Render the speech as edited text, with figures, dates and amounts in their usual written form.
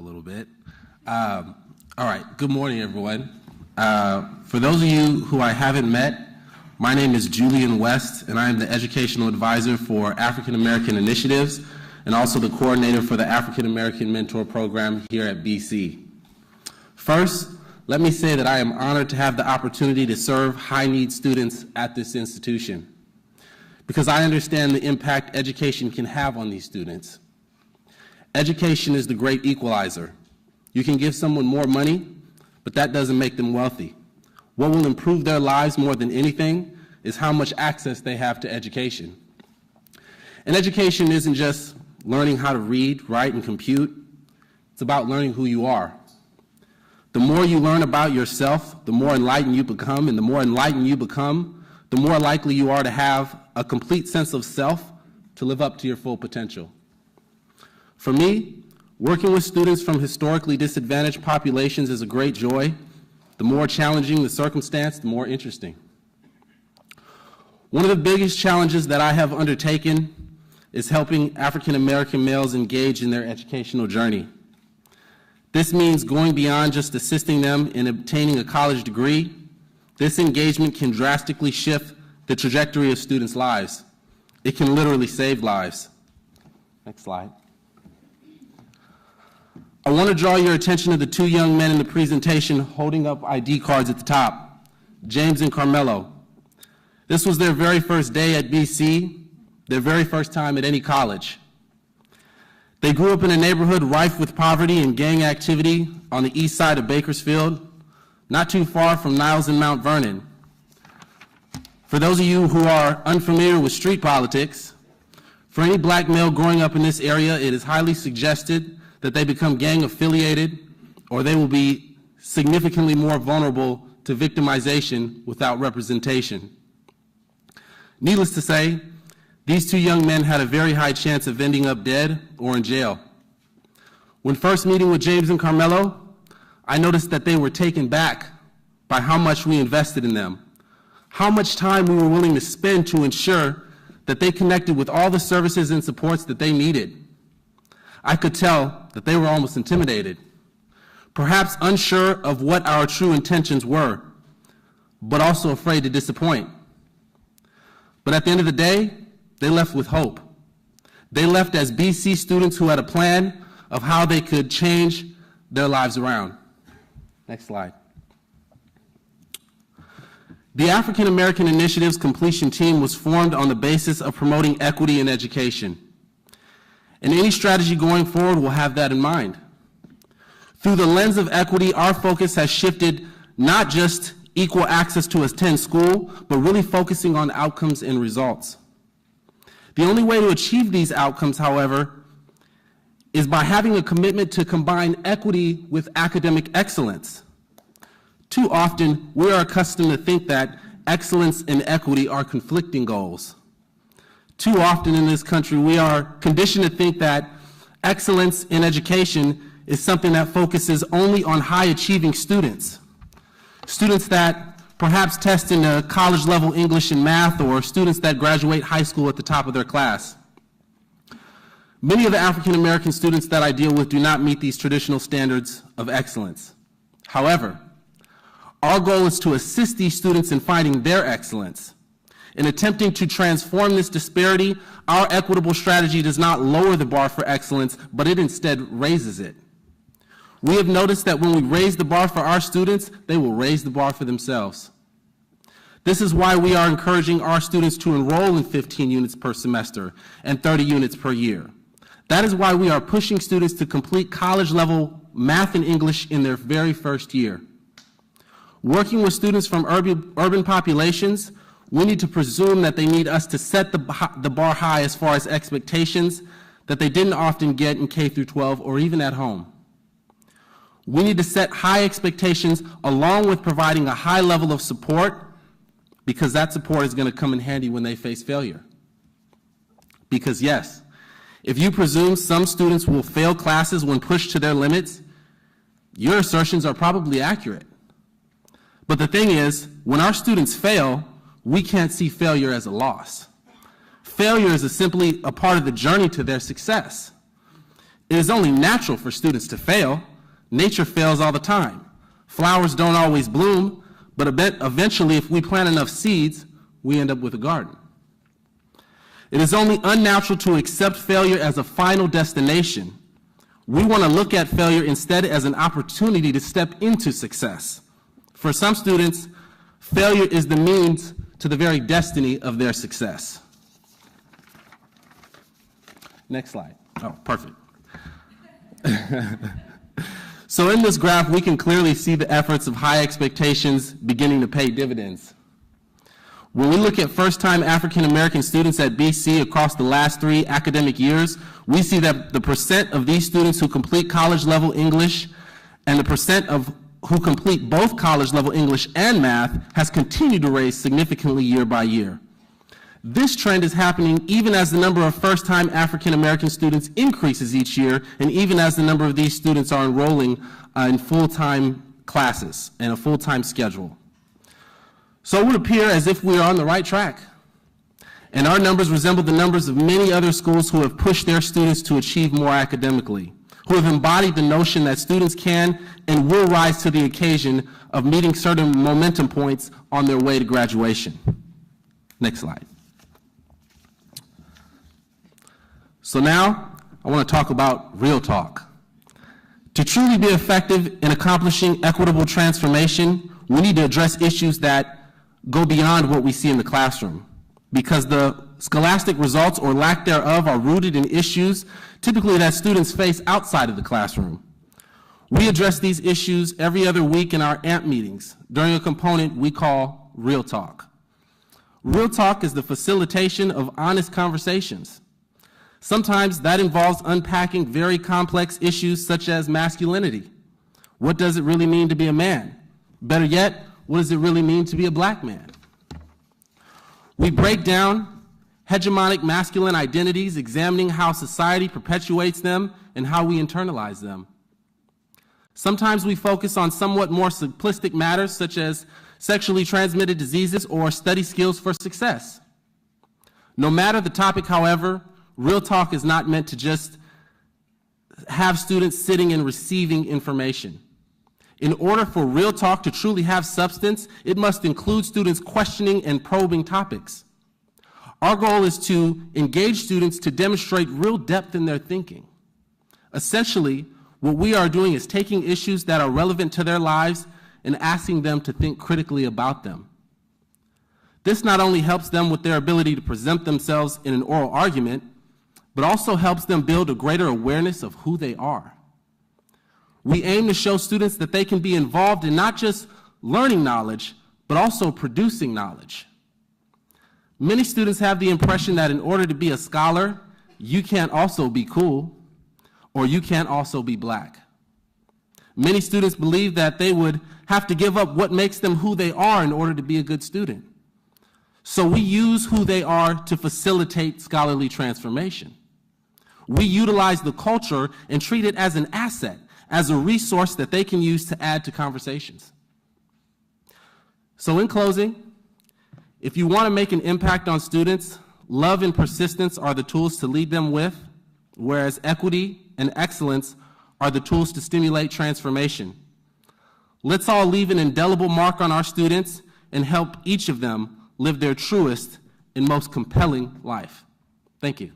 little bit. All right, good morning, everyone. For those of you who I haven't met, my name is Julian West, and I am the Educational Advisor for African American Initiatives and also the coordinator for the African American Mentor Program here at BC. First, let me say that I am honored to have the opportunity to serve high-need students at this institution, because I understand the impact education can have on these students. Education is the great equalizer. You can give someone more money, but that doesn't make them wealthy. What will improve their lives more than anything is how much access they have to education. And education isn't just learning how to read, write, and compute. It's about learning who you are. The more you learn about yourself, the more enlightened you become, and the more enlightened you become, the more likely you are to have a complete sense of self to live up to your full potential. For me, working with students from historically disadvantaged populations is a great joy. The more challenging the circumstance, the more interesting. One of the biggest challenges that I have undertaken is helping African American males engage in their educational journey. This means going beyond just assisting them in obtaining a college degree. This engagement can drastically shift the trajectory of students' lives. It can literally save lives. Next slide. I want to draw your attention to the two young men in the presentation holding up ID cards at the top, James and Carmelo. This was their very first day at BC, their very first time at any college. They grew up in a neighborhood rife with poverty and gang activity on the east side of Bakersfield, not too far from Niles and Mount Vernon. For those of you who are unfamiliar with street politics, for any black male growing up in this area, it is highly suggested that they become gang affiliated, or they will be significantly more vulnerable to victimization without representation. Needless to say, these two young men had a very high chance of ending up dead or in jail. When first meeting with James and Carmelo, I noticed that they were taken back by how much we invested in them, how much time we were willing to spend to ensure that they connected with all the services and supports that they needed. I could tell that they were almost intimidated, perhaps unsure of what our true intentions were, but also afraid to disappoint. But at the end of the day, they left with hope. They left as BC students who had a plan of how they could change their lives around. Next slide. The African American Initiatives Completion Team was formed on the basis of promoting equity in education. And any strategy going forward will have that in mind. Through the lens of equity, our focus has shifted not just equal access to attend school, but really focusing on outcomes and results. The only way to achieve these outcomes, however, is by having a commitment to combine equity with academic excellence. Too often, we are accustomed to think that excellence and equity are conflicting goals. Too often in this country, we are conditioned to think that excellence in education is something that focuses only on high-achieving students. Students that perhaps test in a college-level English and math, or students that graduate high school at the top of their class. Many of the African American students that I deal with do not meet these traditional standards of excellence. However, our goal is to assist these students in finding their excellence. In attempting to transform this disparity, our equitable strategy does not lower the bar for excellence, but it instead raises it. We have noticed that when we raise the bar for our students, they will raise the bar for themselves. This is why we are encouraging our students to enroll in 15 units per semester and 30 units per year. That is why we are pushing students to complete college-level math and English in their very first year. Working with students from urban populations, we need to presume that they need us to set the bar high as far as expectations that they didn't often get in K through 12 or even at home. We need to set high expectations along with providing a high level of support, because that support is going to come in handy when they face failure. Because yes, if you presume some students will fail classes when pushed to their limits, your assertions are probably accurate. But the thing is, when our students fail, we can't see failure as a loss. Failure is simply a part of the journey to their success. It is only natural for students to fail. Nature fails all the time. Flowers don't always bloom, but eventually, if we plant enough seeds, we end up with a garden. It is only unnatural to accept failure as a final destination. We want to look at failure instead as an opportunity to step into success. For some students, failure is the means to the very destiny of their success. Next slide. Oh, perfect. So in this graph, we can clearly see the efforts of high expectations beginning to pay dividends. When we look at first-time African-American students at BC across the last 3 academic years, we see that the percent of these students who complete college-level English and the percent of who complete both college-level English and math has continued to rise significantly year by year. This trend is happening even as the number of first-time African-American students increases each year, and even as the number of these students are enrolling in full-time classes and a full-time schedule. So it would appear as if we are on the right track, and our numbers resemble the numbers of many other schools who have pushed their students to achieve more academically, who have embodied the notion that students can and will rise to the occasion of meeting certain momentum points on their way to graduation. Next slide. So now, I want to talk about real talk. To truly be effective in accomplishing equitable transformation, we need to address issues that go beyond what we see in the classroom, because the scholastic results or lack thereof are rooted in issues typically that students face outside of the classroom. We address these issues every other week in our AMP meetings during a component we call Real Talk. Real Talk is the facilitation of honest conversations. Sometimes that involves unpacking very complex issues such as masculinity. What does it really mean to be a man? Better yet, what does it really mean to be a black man? We break down hegemonic masculine identities, examining how society perpetuates them and how we internalize them. Sometimes we focus on somewhat more simplistic matters such as sexually transmitted diseases or study skills for success. No matter the topic, however, Real Talk is not meant to just have students sitting and receiving information. In order for Real Talk to truly have substance, it must include students questioning and probing topics. Our goal is to engage students to demonstrate real depth in their thinking. Essentially, what we are doing is taking issues that are relevant to their lives and asking them to think critically about them. This not only helps them with their ability to present themselves in an oral argument, but also helps them build a greater awareness of who they are. We aim to show students that they can be involved in not just learning knowledge, but also producing knowledge. Many students have the impression that in order to be a scholar, you can't also be cool, or you can't also be black. Many students believe that they would have to give up what makes them who they are in order to be a good student. So we use who they are to facilitate scholarly transformation. We utilize the culture and treat it as an asset, as a resource that they can use to add to conversations. So in closing, if you want to make an impact on students, love and persistence are the tools to lead them with, whereas equity and excellence are the tools to stimulate transformation. Let's all leave an indelible mark on our students and help each of them live their truest and most compelling life. Thank you.